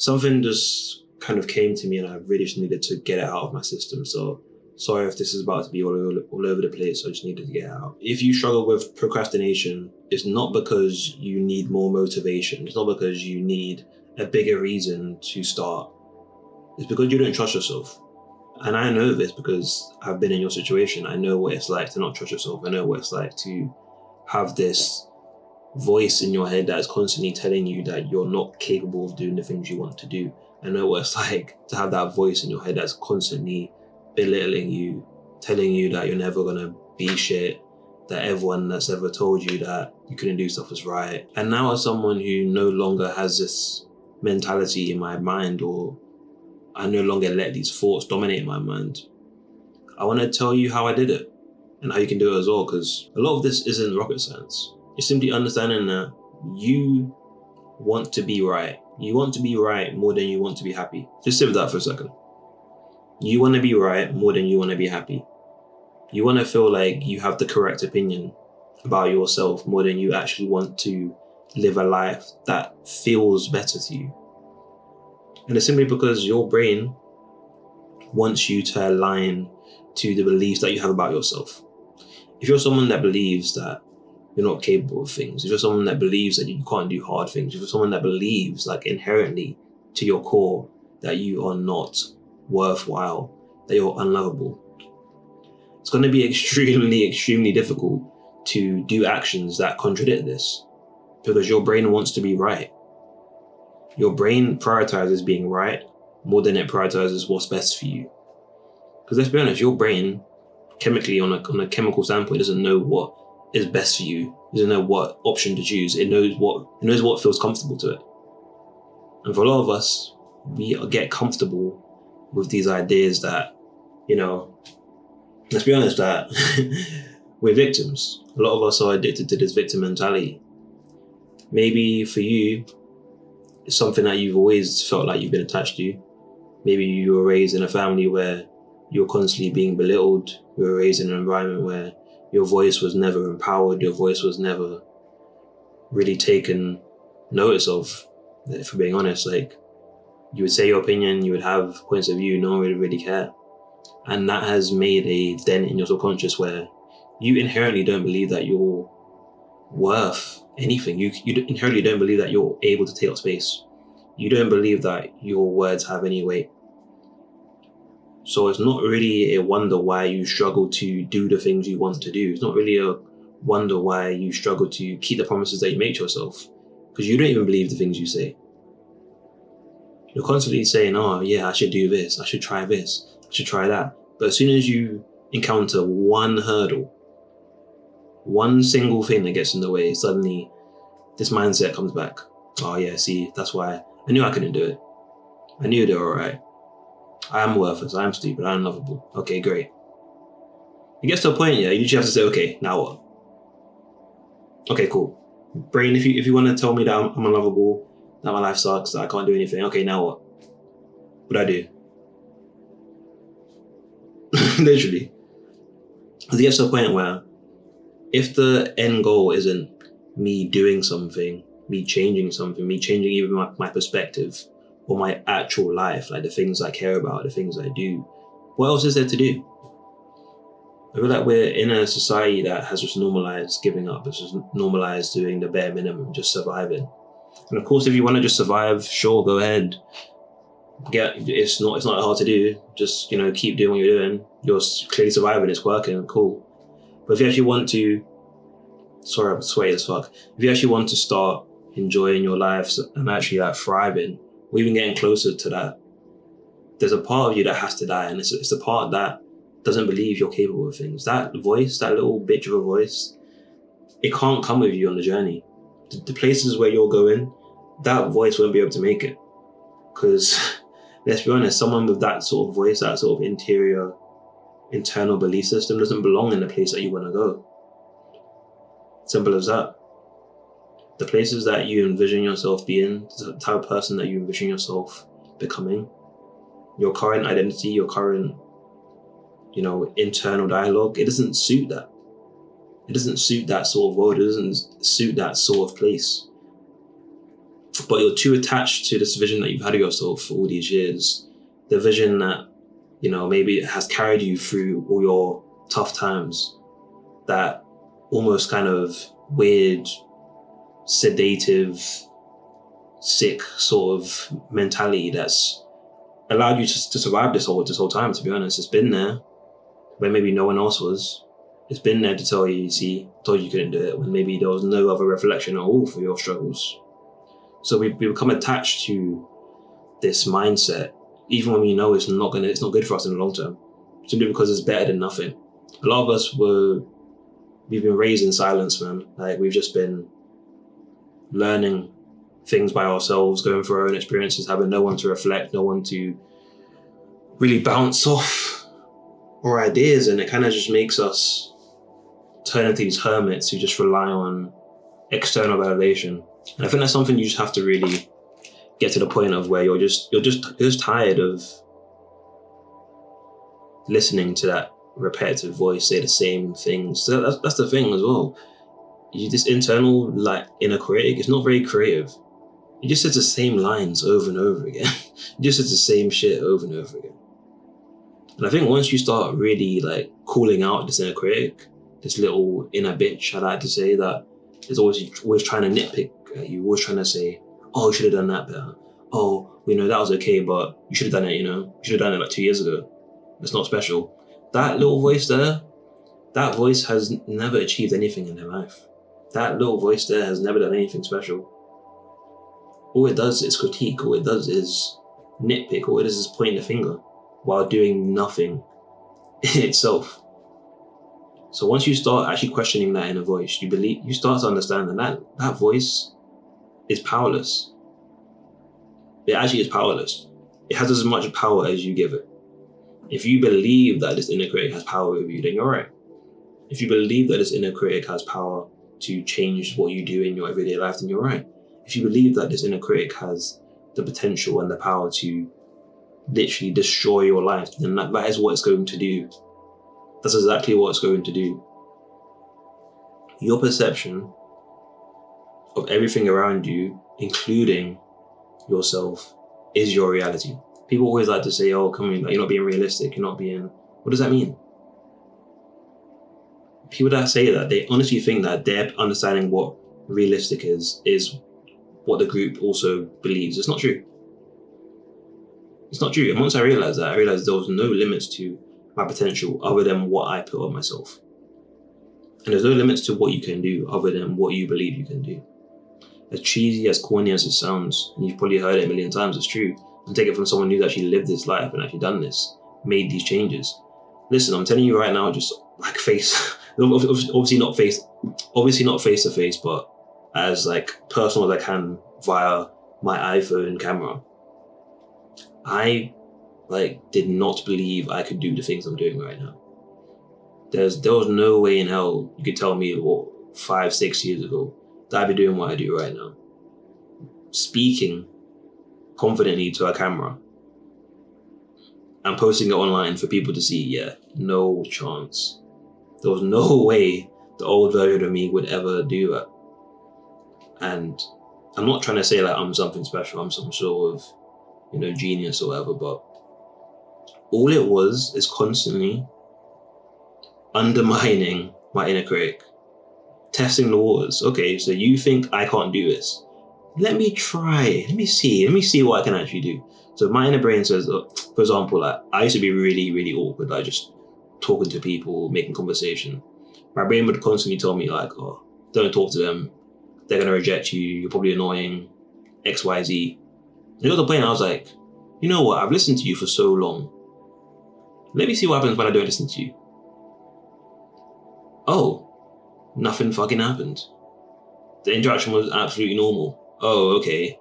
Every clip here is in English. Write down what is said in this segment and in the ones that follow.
something just kind of came to me and I really just needed to get it out of my system. So sorry if this is about to be all over the place. I just needed to get it out. If you struggle with procrastination, it's not because you need more motivation. It's not because you need a bigger reason to start. It's because you don't trust yourself. And I know this because I've been in your situation. I know what it's like to not trust yourself. I know what it's like to have this voice in your head that is constantly telling you that you're not capable of doing the things you want to do. I know what it's like to have that voice in your head that's constantly belittling you, telling you that you're never gonna be shit, that everyone that's ever told you that you couldn't do stuff was right. And now as someone who no longer has this mentality in my mind, or I no longer let these thoughts dominate my mind, I want to tell you how I did it and how you can do it as well, because a lot of this isn't rocket science. It's simply understanding that you want to be right. You want to be right more than you want to be happy. Just sit with that for a second. You want to be right more than you want to be happy. You want to feel like you have the correct opinion about yourself more than you actually want to live a life that feels better to you. And it's simply because your brain wants you to align to the beliefs that you have about yourself. If you're someone that believes that you're not capable of things, if you're someone that believes that you can't do hard things, if you're someone that believes like inherently to your core that you are not worthwhile, that you're unlovable, it's going to be extremely, extremely difficult to do actions that contradict this, because your brain wants to be right. Your brain prioritizes being right more than it prioritizes what's best for you. Because let's be honest, your brain chemically on a chemical standpoint doesn't know what is best for you. It doesn't know what option to choose. It knows what feels comfortable to it. And for a lot of us, we get comfortable with these ideas that, let's be honest, that we're victims. A lot of us are addicted to this victim mentality. Maybe for you, it's something that you've always felt like you've been attached to. Maybe you were raised in a family where you're constantly being belittled. You were raised in an environment where your voice was never empowered. Your voice was never really taken notice of. If we're being honest, like, you would say your opinion, you would have points of view, no one would really care. And that has made a dent in your subconscious where you inherently don't believe that you're worth anything. You inherently don't believe that you're able to take up space. You don't believe that your words have any weight. So it's not really a wonder why you struggle to do the things you want to do. It's not really a wonder why you struggle to keep the promises that you make to yourself, because you don't even believe the things you say. You're constantly saying, oh yeah, I should do this, I should try this, I should try that. But as soon as you encounter one hurdle, one single thing that gets in the way, suddenly this mindset comes back. Oh yeah, see, that's why I knew I couldn't do it. I knew they were alright. I am worthless, I am stupid, I am lovable. Okay, great. It gets to a point, yeah, you just have to say, okay, now what? Okay, cool. Brain, if you want to tell me that I'm unlovable, that my life sucks, that I can't do anything, okay, now what? What do I do? Literally. It gets to a point where if the end goal isn't me doing something, me changing something, me changing even my perspective or my actual life, like the things I care about, the things I do, what else is there to do? I feel like we're in a society that has just normalized giving up. It's just normalized doing the bare minimum, just surviving. And of course, if you want to just survive, sure, go ahead. It's not hard to do. Just, keep doing what you're doing. You're clearly surviving, it's working, cool. But if you actually want to, sorry, I'm sweaty as fuck. If you actually want to start enjoying your life and actually thriving, or even getting closer to that, there's a part of you that has to die. And it's the part that doesn't believe you're capable of things. That voice, that little bitch of a voice, it can't come with you on the journey. The places where you're going, that voice won't be able to make it. Because let's be honest, someone with that sort of voice, that sort of internal belief system doesn't belong in the place that you want to go. Simple as that. The places that you envision yourself being, the type of person that you envision yourself becoming, your current identity, your current, internal dialogue, it doesn't suit that. It doesn't suit that sort of world. It doesn't suit that sort of place. but you're too attached to this vision that you've had of yourself for all these years. The vision that, maybe it has carried you through all your tough times. That almost kind of weird, sedative, sick sort of mentality that's allowed you to survive this whole time, to be honest. It's been there when maybe no one else was. It's been there to tell you, told you couldn't do it, when maybe there was no other reflection at all for your struggles. So we become attached to this mindset, even when we know it's not good for us in the long term, simply because it's better than nothing. A lot of us we've been raised in silence, man. Like, we've just been learning things by ourselves, going through our own experiences, having no one to reflect, no one to really bounce off our ideas, and it kind of just makes us turn into these hermits who just rely on external validation. And I think that's something you just have to really get to the point of where you're just tired of listening to that repetitive voice say the same things. So that's the thing as well. This internal, inner critic, it's not very creative. It just says the same lines over and over again. It just says the same shit over and over again. And I think once you start really calling out this inner critic, this little inner bitch, I like to say, that is always trying to nitpick at you, always trying to say, oh, you should have done that better. Oh, that was okay, but you should have done it, you should have done it 2 years ago. It's not special. That little voice there, that voice has never achieved anything in their life. That little voice there has never done anything special. All it does is critique. All it does is nitpick. All it does is point the finger while doing nothing in itself. So once you start actually questioning that inner voice, you start to understand that voice is powerless. It actually is powerless. It has as much power as you give it. If you believe that this inner critic has power over you, then you're right. If you believe that this inner critic has power to change what you do in your everyday life, then you're right. If you believe that this inner critic has the potential and the power to literally destroy your life, then that is what it's going to do. That's exactly what it's going to do. Your perception of everything around you, including yourself, is your reality. People always like to say, oh, come on, you're not being realistic, you're not being... What does that mean? People that say that, they honestly think that their understanding what realistic is what the group also believes. It's not true. It's not true. And once I realized that, I realized there was no limits to my potential other than what I put on myself. And there's no limits to what you can do other than what you believe you can do. As cheesy, as corny as it sounds, and you've probably heard it a million times, it's true. And take it from someone who's actually lived this life and actually done this, made these changes. Listen, I'm telling you right now, just obviously not face to face, but as personal as I can via my iPhone camera. I did not believe I could do the things I'm doing right now. There was no way in hell you could tell me 5-6 years ago that I'd be doing what I do right now. Speaking confidently to a camera and posting it online for people to see, yeah, no chance. There was no way the old version of me would ever do that. And I'm not trying to say I'm something special, I'm some sort of, genius or whatever, but all it was is constantly undermining my inner critic, testing the waters. Okay, so you think I can't do this? Let me try. Let me see what I can actually do. So my inner brain says, for example, I used to be really, really awkward, just talking to people, making conversation. My brain would constantly tell me oh, don't talk to them. They're going to reject you. You're probably annoying, X, Y, Z. And it got to the point I was like, you know what? I've listened to you for so long. Let me see what happens when I don't listen to you. Oh, nothing fucking happened. The interaction was absolutely normal. Oh, okay.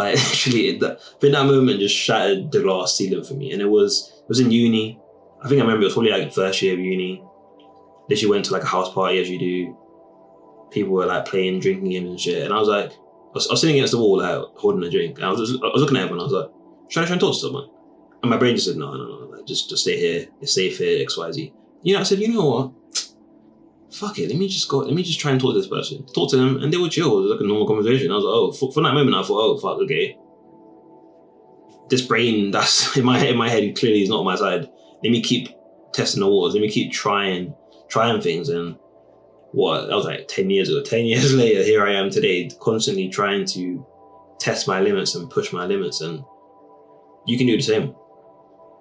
Actually, that moment just shattered the glass ceiling for me. And it was in uni. I think I remember it was probably first year of uni. Literally went to a house party as you do. People were playing drinking games and shit. And I was I was sitting against the wall holding a drink. And I was looking at everyone. I was like, should I try and talk to someone? And my brain just said, no. Just stay here. It's safe here, X, Y, Z. I said, you know what? fuck it, let me just try and talk to this person. Talk to them, and they were chill. It was like a normal conversation. I was like, oh, for that moment, I thought, oh, fuck, okay. This brain that's in my head clearly is not on my side. Let me keep testing the waters. Let me keep trying things. And what, that was like 10 years ago. 10 years later, here I am today, constantly trying to test my limits and push my limits. And you can do the same.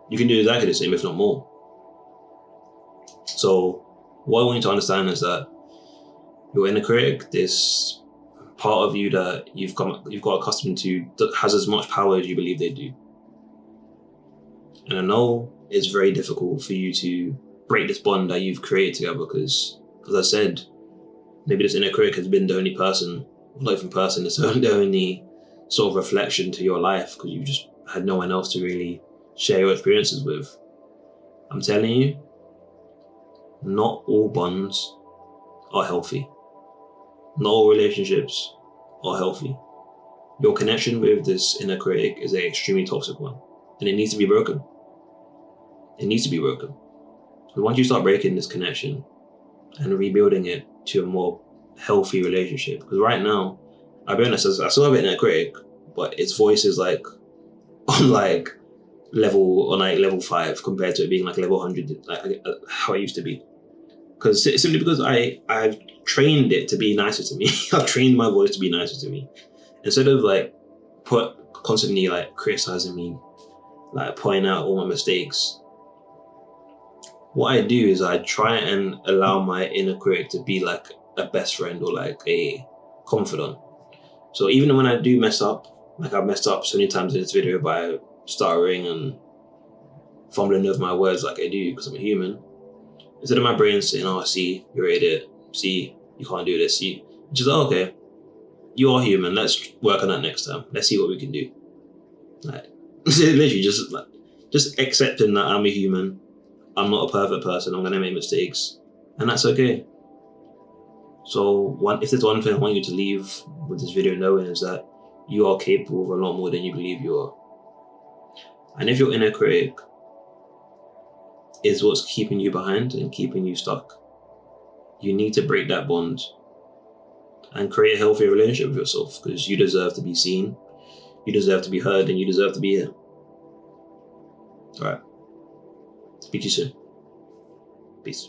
You can do exactly the same, if not more. So what I want you to understand is that your inner critic, this part of you that you've got accustomed to, that has as much power as you believe they do. And I know it's very difficult for you to break this bond that you've created together because, as I said, maybe this inner critic has been the only person, not even person, it's the only sort of reflection to your life because you just had no one else to really share your experiences with. I'm telling you, not all bonds are healthy. Not all relationships are healthy. Your connection with this inner critic is an extremely toxic one, and it needs to be broken. It needs to be broken. So once you start breaking this connection and rebuilding it to a more healthy relationship, because right now, I'll be honest, I still have an inner critic, but its voice is like on level 5 compared to it being like level 100, like how it used to be. Because simply because I've trained it to be nicer to me. I've trained my voice to be nicer to me. Instead of like constantly like criticizing me, like pointing out all my mistakes, what I do is I try and allow my inner critic to be like a best friend or like a confidant. So even when I do mess up, like I've messed up so many times in this video by stuttering and fumbling over my words like I do because I'm a human, instead of my brain saying, oh, see, you're an idiot, see, you can't do this, see, just, oh, okay, you are human, let's work on that next time, let's see what we can do. Like, literally just accepting that I'm a human, I'm not a perfect person, I'm gonna make mistakes, and that's okay. So if there's one thing I want you to leave with this video knowing is that you are capable of a lot more than you believe you are. And if your inner critic is what's keeping you behind and keeping you stuck, you need to break that bond and create a healthier relationship with yourself because you deserve to be seen, you deserve to be heard, and you deserve to be here. All right. Speak to you soon. Peace.